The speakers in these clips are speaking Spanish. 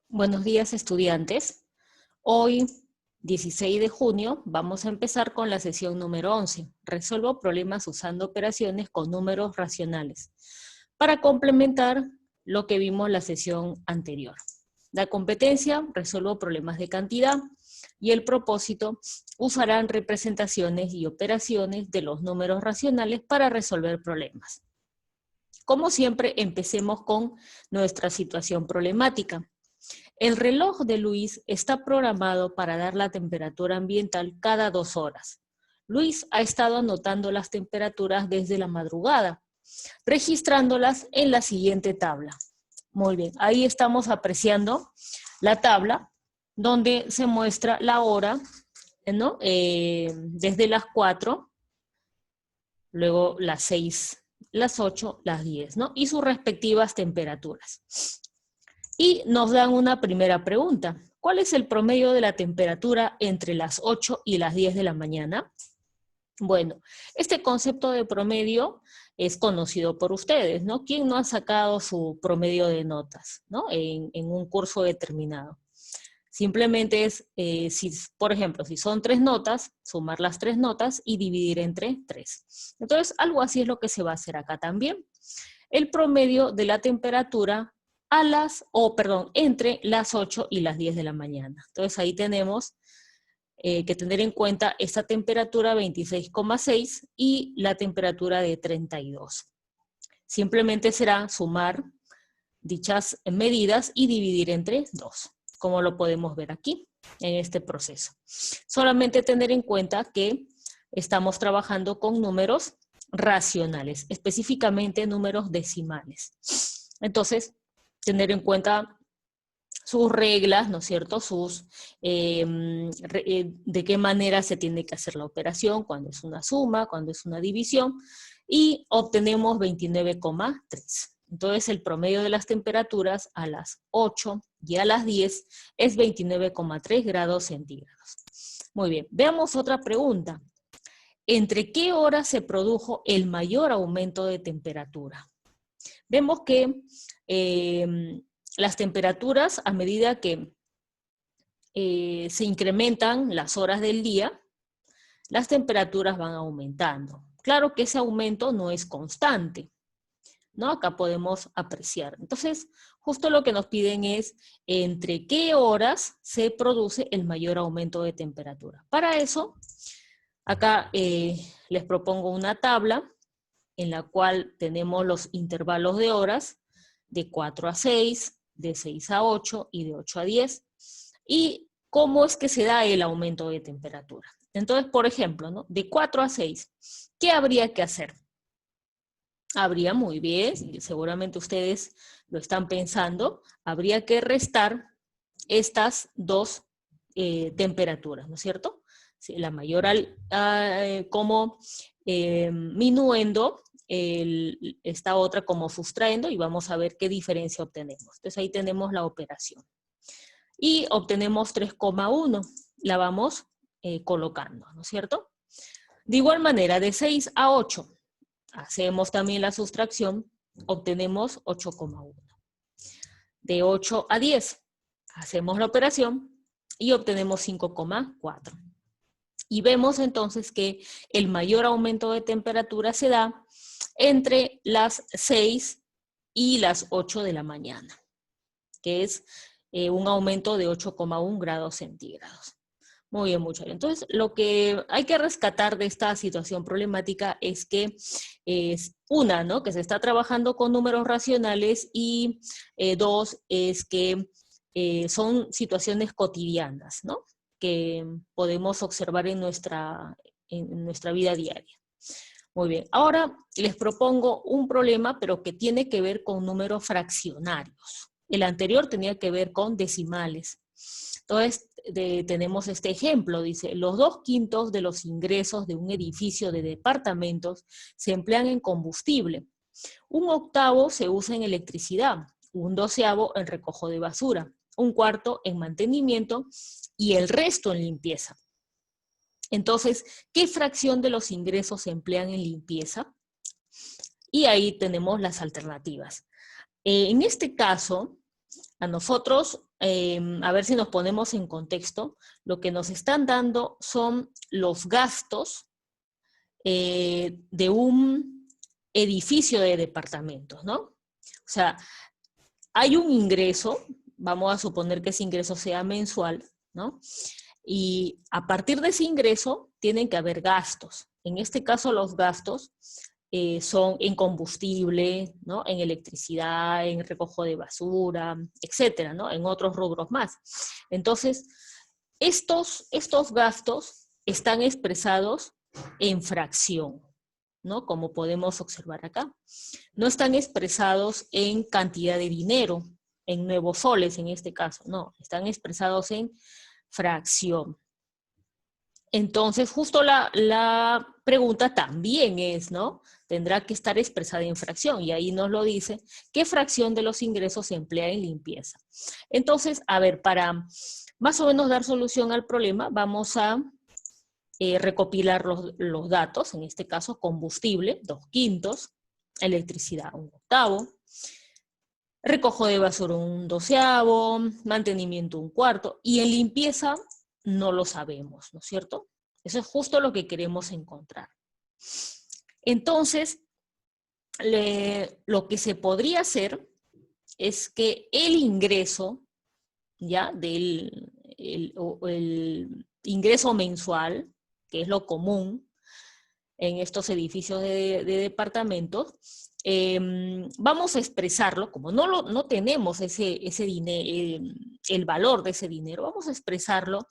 Buenos días, estudiantes. Hoy, 16 de junio, vamos a empezar con la sesión número 11. Resuelvo problemas usando operaciones con números racionales, para complementar lo que vimos la sesión anterior. La competencia, resuelvo problemas de cantidad, y el propósito, usarán representaciones y operaciones de los números racionales para resolver problemas. Como siempre, empecemos con nuestra situación problemática. El reloj de Luis está programado para dar la temperatura ambiental cada 2 horas. Luis ha estado anotando las temperaturas desde la madrugada, registrándolas en la siguiente tabla. Muy bien, ahí estamos apreciando la tabla donde se muestra la hora, ¿no? Desde las 4, luego las 6, las 8, las 10, ¿no? Y sus respectivas temperaturas. Y nos dan una primera pregunta. ¿Cuál es el promedio de la temperatura entre las 8 y las 10 de la mañana? Bueno, este concepto de promedio es conocido por ustedes, ¿no? ¿Quién no ha sacado su promedio de notas, ¿no? En un curso determinado. Simplemente es, por ejemplo, si son 3 notas, sumar las 3 notas y dividir entre 3. Entonces, algo así es lo que se va a hacer acá también. El promedio de la temperatura entre las 8 y las 10 de la mañana. Entonces ahí tenemos que tener en cuenta esta temperatura 26,6 y la temperatura de 32. Simplemente será sumar dichas medidas y dividir entre 2, como lo podemos ver aquí en este proceso. Solamente tener en cuenta que estamos trabajando con números racionales, específicamente números decimales. Entonces, tener en cuenta sus reglas, ¿no es cierto? De qué manera se tiene que hacer la operación, cuando es una suma, cuando es una división, y obtenemos 29,3. Entonces, el promedio de las temperaturas a las 8 y a las 10 es 29,3 grados centígrados. Muy bien, veamos otra pregunta. ¿Entre qué horas se produjo el mayor aumento de temperatura? Vemos que las temperaturas, a medida que se incrementan las horas del día, las temperaturas van aumentando. Claro que ese aumento no es constante, ¿no? Acá podemos apreciar. Entonces, justo lo que nos piden es entre qué horas se produce el mayor aumento de temperatura. Para eso, acá les propongo una tabla en la cual tenemos los intervalos de horas de 4 a 6, de 6 a 8 y de 8 a 10. ¿Y cómo es que se da el aumento de temperatura? Entonces, por ejemplo, ¿no? De 4 a 6, ¿qué habría que hacer? Habría, muy bien, y seguramente ustedes lo están pensando, habría que restar estas dos temperaturas, ¿no es cierto? Sí, la mayor como minuendo, esta otra como sustrayendo, y vamos a ver qué diferencia obtenemos. Entonces ahí tenemos la operación. Y obtenemos 3,1. La vamos colocando, ¿no es cierto? De igual manera, de 6 a 8, hacemos también la sustracción, obtenemos 8,1. De 8 a 10, hacemos la operación y obtenemos 5,4. Y vemos entonces que el mayor aumento de temperatura se da entre las 6 y las 8 de la mañana, que es un aumento de 8,1 grados centígrados. Muy bien, mucho bien. Entonces, lo que hay que rescatar de esta situación problemática es que una, ¿no? Que se está trabajando con números racionales, y dos, es que son situaciones cotidianas, ¿no? Que podemos observar en nuestra vida diaria. Muy bien, ahora les propongo un problema, pero que tiene que ver con números fraccionarios. El anterior tenía que ver con decimales. Entonces, tenemos este ejemplo, dice, los 2/5 de los ingresos de un edificio de departamentos se emplean en combustible. 1/8 se usa en electricidad, 1/12 en recojo de basura, 1/4 en mantenimiento y el resto en limpieza. Entonces, ¿qué fracción de los ingresos se emplean en limpieza? Y ahí tenemos las alternativas. En este caso, A nosotros, a ver si nos ponemos en contexto, lo que nos están dando son los gastos de un edificio de departamentos, ¿no? O sea, hay un ingreso, vamos a suponer que ese ingreso sea mensual, ¿no? Y a partir de ese ingreso tienen que haber gastos. En este caso los gastos son en combustible, ¿no? En electricidad, en recojo de basura, etcétera, ¿no? En otros rubros más. Entonces, estos gastos están expresados en fracción, ¿no? Como podemos observar acá. No están expresados en cantidad de dinero, en nuevos soles en este caso, no, están expresados en fracción. Entonces, justo la pregunta también es, ¿no? Tendrá que estar expresada en fracción, y ahí nos lo dice, ¿qué fracción de los ingresos se emplea en limpieza? Entonces, a ver, para más o menos dar solución al problema, vamos a recopilar los datos, en este caso combustible, 2/5, electricidad, 1/8, recojo de basura, 1/12, mantenimiento, 1/4, y en limpieza no lo sabemos, ¿no es cierto? Eso es justo lo que queremos encontrar. Entonces, lo que se podría hacer es que el ingreso, ya, el ingreso mensual, que es lo común en estos edificios de departamentos, vamos a expresarlo, como no tenemos ese dinero, el valor de ese dinero, vamos a expresarlo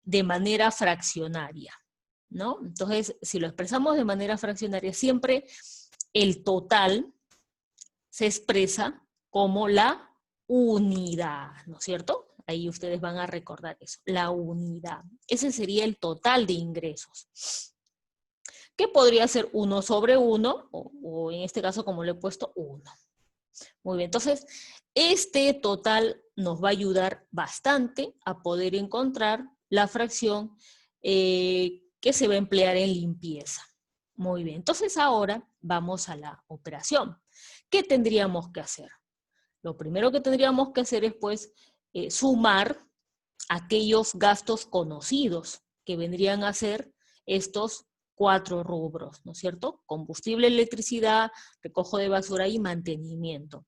de manera fraccionaria, ¿no? Entonces, si lo expresamos de manera fraccionaria, siempre el total se expresa como la unidad, ¿no es cierto? Ahí ustedes van a recordar eso, la unidad. Ese sería el total de ingresos, que podría ser 1/1, o en este caso, como le he puesto, 1. Muy bien, entonces, este total nos va a ayudar bastante a poder encontrar la fracción que se va a emplear en limpieza. Muy bien, entonces ahora vamos a la operación. ¿Qué tendríamos que hacer? Lo primero que tendríamos que hacer es, pues, sumar aquellos gastos conocidos, que vendrían a ser estos 4 rubros, ¿no es cierto? Combustible, electricidad, recojo de basura y mantenimiento.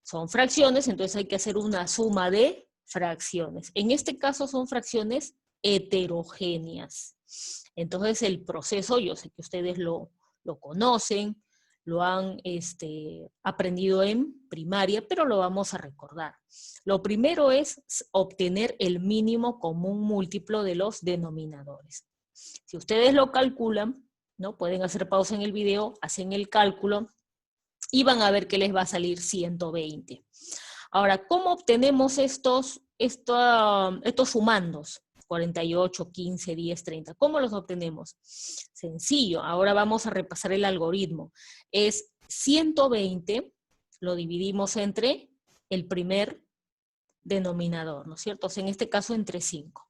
Son fracciones, entonces hay que hacer una suma de fracciones. En este caso son fracciones heterogéneas. Entonces el proceso, yo sé que ustedes lo conocen, lo han aprendido en primaria, pero lo vamos a recordar. Lo primero es obtener el mínimo común múltiplo de los denominadores. Si ustedes lo calculan, ¿no? Pueden hacer pausa en el video, hacen el cálculo y van a ver que les va a salir 120. Ahora, ¿cómo obtenemos estos sumandos? 48, 15, 10, 30. ¿Cómo los obtenemos? Sencillo. Ahora vamos a repasar el algoritmo. Es 120, lo dividimos entre el primer denominador, ¿no es cierto? O sea, en este caso entre 5.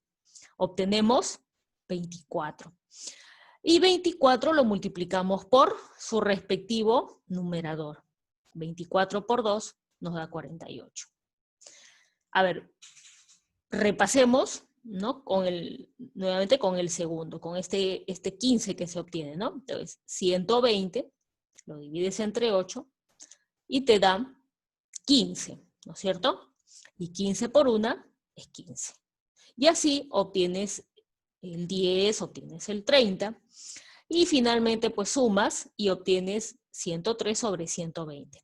Obtenemos 24. Y 24 lo multiplicamos por su respectivo numerador. 24 por 2 nos da 48. A ver, repasemos, ¿no? Nuevamente con el segundo, con este 15 que se obtiene, ¿no? Entonces, 120, lo divides entre 8 y te da 15, ¿no es cierto? Y 15 por 1 es 15. Y así obtienes el 10, obtienes el 30, y finalmente pues sumas y obtienes 103 sobre 120.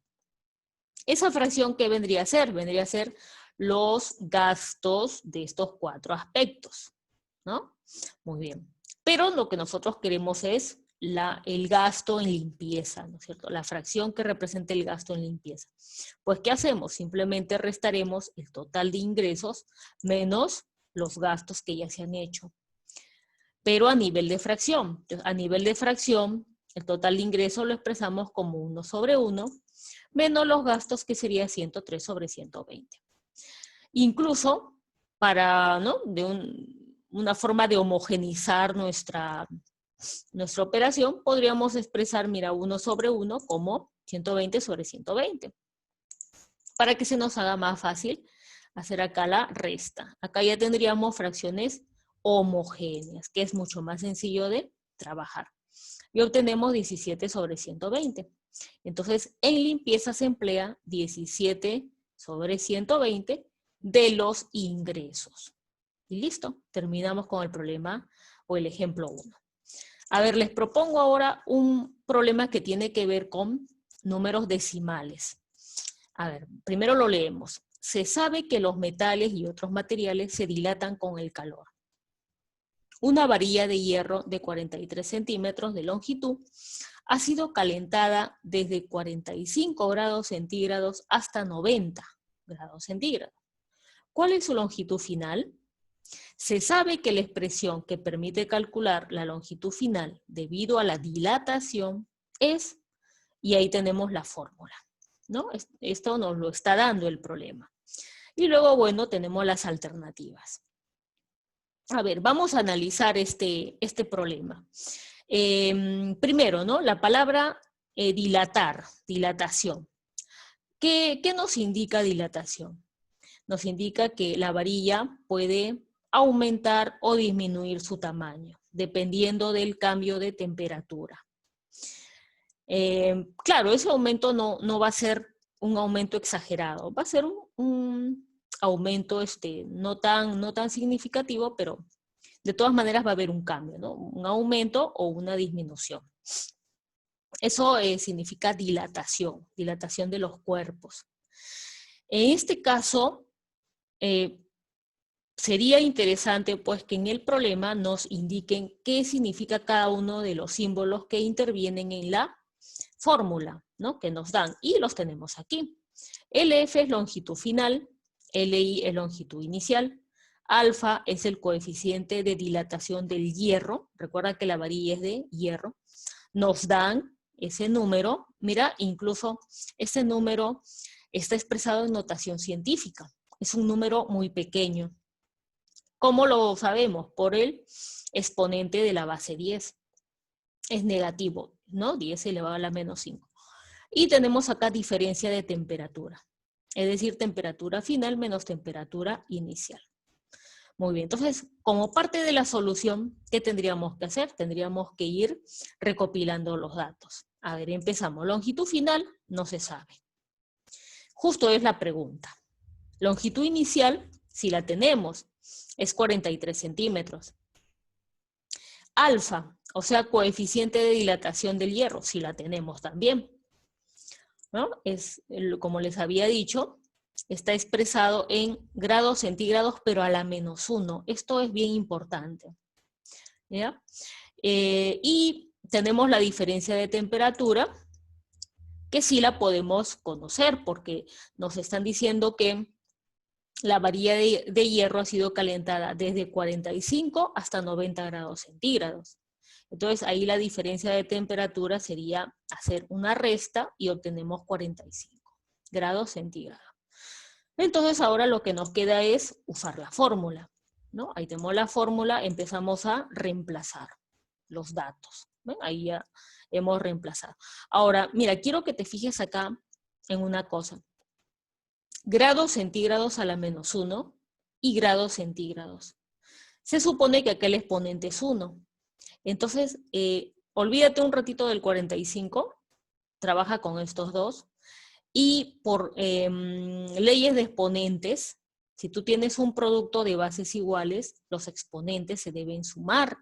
Esa fracción, ¿qué vendría a ser? Vendría a ser los gastos de estos 4 aspectos, ¿no? Muy bien. Pero lo que nosotros queremos es el gasto en limpieza, ¿no es cierto? La fracción que representa el gasto en limpieza. Pues, ¿qué hacemos? Simplemente restaremos el total de ingresos menos los gastos que ya se han hecho. Pero a nivel de fracción. Entonces, a nivel de fracción, el total de ingresos lo expresamos como 1/1, menos los gastos, que sería 103 sobre 120. Incluso, para, ¿no? Una forma de homogenizar nuestra operación, podríamos expresar, mira, 1/1 como 120 sobre 120. para que se nos haga más fácil hacer acá la resta. Acá ya tendríamos fracciones homogéneas, que es mucho más sencillo de trabajar. Y obtenemos 17 sobre 120. Entonces, en limpieza se emplea 17 sobre 120 de los ingresos. Y listo, terminamos con el problema o el ejemplo 1. A ver, les propongo ahora un problema que tiene que ver con números decimales. A ver, primero lo leemos. Se sabe que los metales y otros materiales se dilatan con el calor. Una varilla de hierro de 43 centímetros de longitud ha sido calentada desde 45 grados centígrados hasta 90 grados centígrados. ¿Cuál es su longitud final? Se sabe que la expresión que permite calcular la longitud final debido a la dilatación es, y ahí tenemos la fórmula, ¿no? Esto nos lo está dando el problema. Y luego, bueno, tenemos las alternativas. A ver, vamos a analizar este problema. Primero, ¿no? La palabra dilatar, dilatación. ¿Qué nos indica dilatación? Nos indica que la varilla puede aumentar o disminuir su tamaño, dependiendo del cambio de temperatura. Claro, ese aumento no va a ser un aumento exagerado, va a ser un aumento no tan significativo, pero de todas maneras va a haber un cambio, ¿no? Un aumento o una disminución. Eso significa dilatación de los cuerpos. En este caso, sería interesante pues que en el problema nos indiquen qué significa cada uno de los símbolos que intervienen en la fórmula, ¿no? Que nos dan, y los tenemos aquí. LF es longitud final, LI es longitud inicial, alfa es el coeficiente de dilatación del hierro, recuerda que la varilla es de hierro, nos dan ese número, mira, incluso ese número está expresado en notación científica, es un número muy pequeño. ¿Cómo lo sabemos? Por el exponente de la base 10. Es negativo, ¿no? 10 elevado a la menos 5. Y tenemos acá diferencia de temperatura. Es decir, temperatura final menos temperatura inicial. Muy bien, entonces, como parte de la solución, ¿qué tendríamos que hacer? Tendríamos que ir recopilando los datos. A ver, empezamos. Longitud final, no se sabe. Justo es la pregunta. Longitud inicial, si la tenemos, es 43 centímetros. Alfa, o sea, coeficiente de dilatación del hierro, si la tenemos también, ¿no? Es, como les había dicho, está expresado en grados centígrados, pero a la menos 1. Esto es bien importante, ¿ya? Y tenemos la diferencia de temperatura, que sí la podemos conocer, porque nos están diciendo que la varilla de hierro ha sido calentada desde 45 hasta 90 grados centígrados. Entonces ahí la diferencia de temperatura sería hacer una resta y obtenemos 45 grados centígrados. Entonces ahora lo que nos queda es usar la fórmula, ¿no? Ahí tenemos la fórmula, empezamos a reemplazar los datos. ¿Ven? Ahí ya hemos reemplazado. Ahora, mira, quiero que te fijes acá en una cosa. Grados centígrados a la menos 1 y grados centígrados. Se supone que aquel exponente es 1. Entonces, olvídate un ratito del 45, trabaja con estos dos, y por leyes de exponentes, si tú tienes un producto de bases iguales, los exponentes se deben sumar.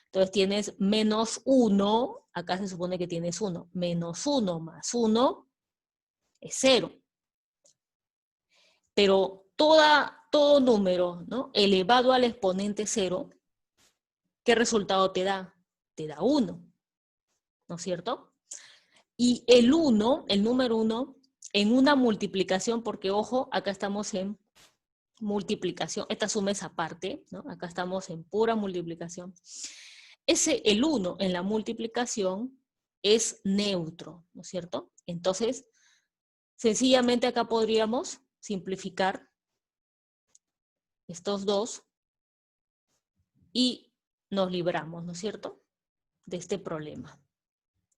Entonces tienes menos 1, acá se supone que tienes 1, menos 1 más 1 es 0. Pero todo número, ¿no?, elevado al exponente 0, ¿qué resultado te da? Te da 1, ¿no es cierto? Y el 1, el número 1, en una multiplicación, porque ojo, acá estamos en multiplicación, esta suma es aparte, ¿no? Acá estamos en pura multiplicación. El 1 en la multiplicación es neutro, ¿no es cierto? Entonces, sencillamente acá podríamos simplificar estos dos y nos libramos, ¿no es cierto?, de este problema,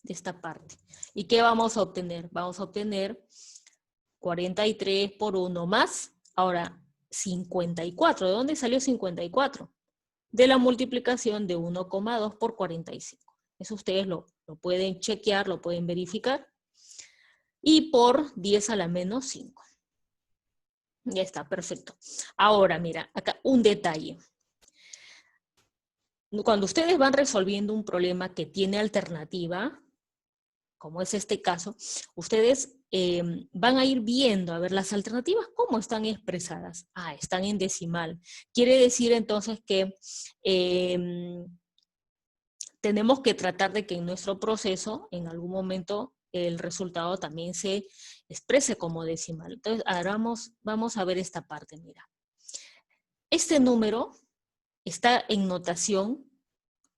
de esta parte. ¿Y qué vamos a obtener? Vamos a obtener 43 por 1 más, ahora 54. ¿De dónde salió 54? De la multiplicación de 1,2 por 45. Eso ustedes lo pueden chequear, lo pueden verificar. Y por 10 a la menos 5. Ya está, perfecto. Ahora, mira, acá un detalle. Cuando ustedes van resolviendo un problema que tiene alternativa, como es este caso, ustedes van a ir viendo, a ver, las alternativas, ¿cómo están expresadas? Ah, están en decimal. Quiere decir entonces que tenemos que tratar de que en nuestro proceso, en algún momento, el resultado también se exprese como decimal. Entonces, ahora vamos a ver esta parte, mira. Este número está en notación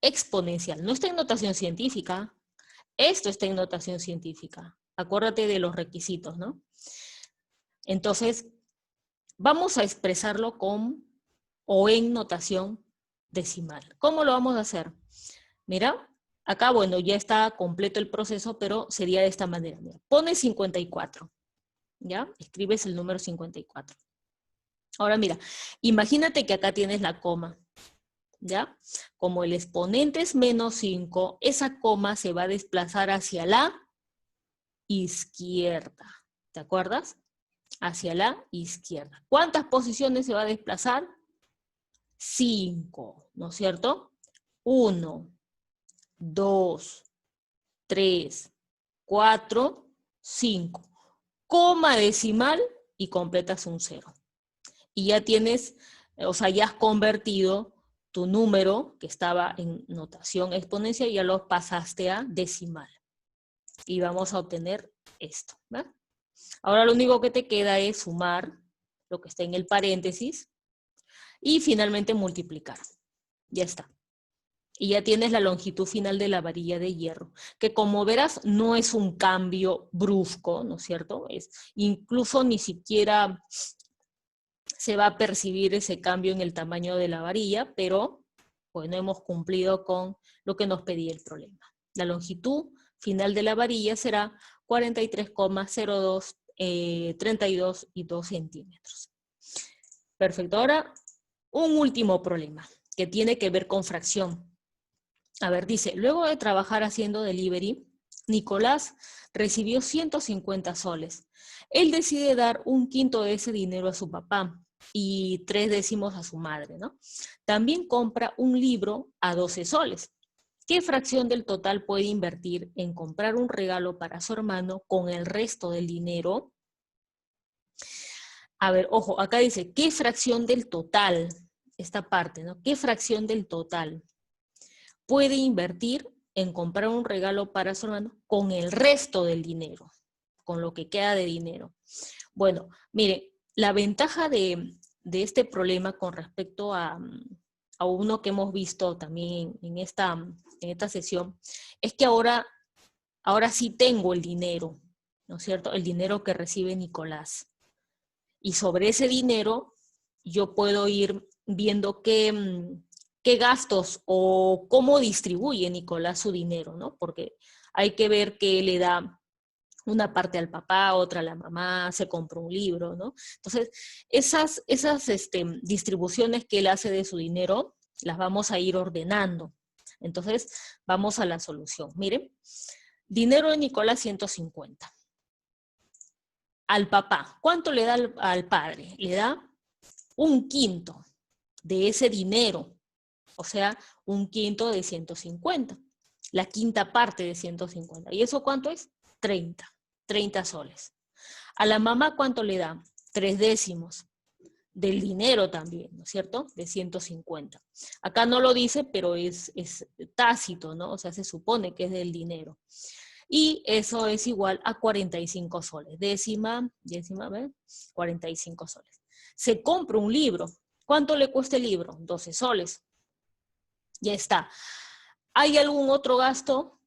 exponencial, no está en notación científica. Esto está en notación científica. Acuérdate de los requisitos, ¿no? Entonces, vamos a expresarlo con o en notación decimal. ¿Cómo lo vamos a hacer? Mira, acá, bueno, ya está completo el proceso, pero sería de esta manera. Mira, pones 54, ¿ya? Escribes el número 54. Ahora mira, imagínate que acá tienes la coma, ¿ya? Como el exponente es menos 5, esa coma se va a desplazar hacia la izquierda. ¿Te acuerdas? Hacia la izquierda. ¿Cuántas posiciones se va a desplazar? 5, ¿no es cierto? 1, 2, 3, 4, 5. Coma decimal y completas un 0. Y ya tienes, o sea, ya has convertido tu número que estaba en notación exponencial, ya lo pasaste a decimal. Y vamos a obtener esto, ¿verdad? Ahora lo único que te queda es sumar lo que está en el paréntesis y finalmente multiplicar. Ya está. Y ya tienes la longitud final de la varilla de hierro, que como verás no es un cambio brusco, ¿no es cierto? Incluso ni siquiera se va a percibir ese cambio en el tamaño de la varilla, pero bueno, hemos cumplido con lo que nos pedía el problema. La longitud final de la varilla será 43,02 32,2 centímetros. Perfecto. Ahora, un último problema que tiene que ver con fracción. A ver, dice, luego de trabajar haciendo delivery, Nicolás recibió 150 soles. Él decide dar un quinto de ese dinero a su papá y 3 décimos a su madre, ¿no? También compra un libro a 12 soles. ¿Qué fracción del total puede invertir en comprar un regalo para su hermano con el resto del dinero? A ver, ojo, acá dice, ¿qué fracción del total? Esta parte, ¿no? ¿Qué fracción del total puede invertir en comprar un regalo para su hermano con el resto del dinero, con lo que queda de dinero? Bueno, mire, la ventaja de este problema con respecto a uno que hemos visto también en esta sesión, es que ahora sí tengo el dinero, ¿no es cierto? El dinero que recibe Nicolás. Y sobre ese dinero yo puedo ir viendo qué gastos o cómo distribuye Nicolás su dinero, ¿no? Porque hay que ver que le da una parte al papá, otra a la mamá, se compró un libro, ¿no? Entonces, esas distribuciones que él hace de su dinero, las vamos a ir ordenando. Entonces, vamos a la solución. Miren, dinero de Nicolás 150. Al papá, ¿cuánto le da al padre? Le da un quinto de ese dinero, o sea, un quinto de 150, la quinta parte de 150. ¿Y eso cuánto es? 30 soles. A la mamá, ¿cuánto le da? 3 décimos del dinero también, ¿no es cierto? De 150. Acá no lo dice, pero es tácito, ¿no? O sea, se supone que es del dinero. Y eso es igual a 45 soles. Décima, ¿ves? 45 soles. Se compra un libro. ¿Cuánto le cuesta el libro? 12 soles. Ya está. ¿Hay algún otro gasto?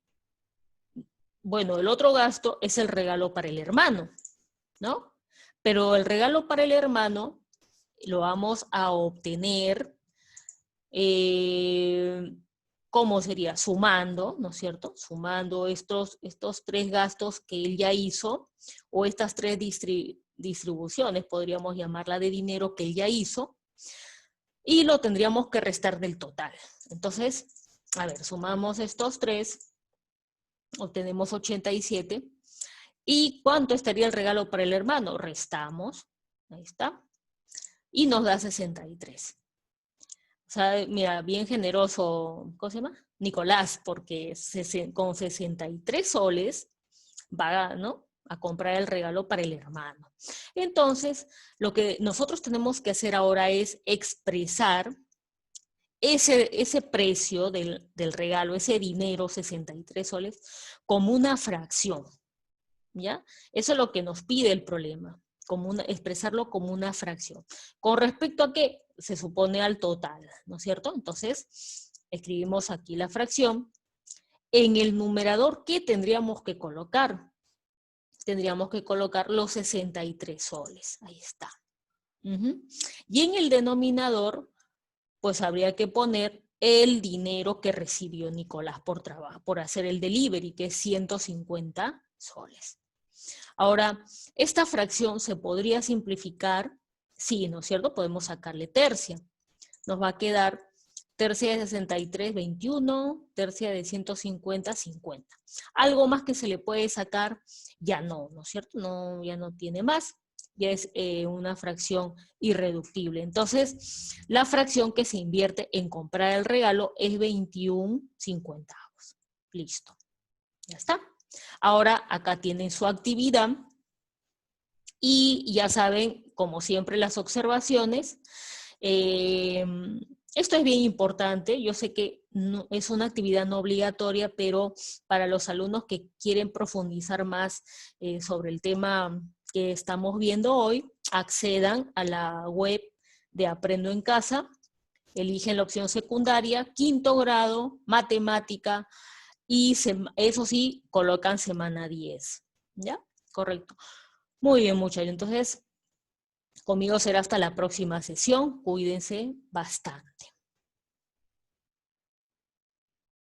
Bueno, el otro gasto es el regalo para el hermano, ¿no? Pero el regalo para el hermano lo vamos a obtener, ¿cómo sería? Sumando, ¿no es cierto? Sumando estos 3 gastos que él ya hizo, o estas 3 distribuciones, podríamos llamarla, de dinero que él ya hizo, y lo tendríamos que restar del total. Entonces, a ver, sumamos estos tres, obtenemos 87. ¿Y cuánto estaría el regalo para el hermano? Restamos, ahí está, y nos da 63. O sea, mira, bien generoso, ¿cómo se llama? Nicolás, porque con 63 soles va, ¿no?, a comprar el regalo para el hermano. Entonces, lo que nosotros tenemos que hacer ahora es expresar ese precio del regalo, ese dinero, 63 soles, como una fracción, ¿ya? Eso es lo que nos pide el problema, expresarlo como una fracción. ¿Con respecto a qué? Se supone al total, ¿no es cierto? Entonces, escribimos aquí la fracción. En el numerador, ¿qué tendríamos que colocar? Tendríamos que colocar los 63 soles. Ahí está. Y en el denominador, pues habría que poner el dinero que recibió Nicolás por hacer el delivery, que es 150 soles. Ahora, esta fracción se podría simplificar, sí, ¿no es cierto? Podemos sacarle tercia. Nos va a quedar tercia de 63, 21, tercia de 150, 50. Algo más que se le puede sacar, ya no, ¿no es cierto? No, ya no tiene más, ya es una fracción irreductible. Entonces, la fracción que se invierte en comprar el regalo es 21 centavos. Listo, ya está. Ahora acá tienen su actividad y ya saben, como siempre, las observaciones. Esto es bien importante. Yo sé que no, es una actividad no obligatoria, pero para los alumnos que quieren profundizar más sobre el tema que estamos viendo hoy, accedan a la web de Aprendo en Casa, eligen la opción secundaria, 5º grado, matemática, y eso sí, colocan semana 10, ¿ya? Correcto. Muy bien, muchachos. Entonces, conmigo será hasta la próxima sesión. Cuídense bastante.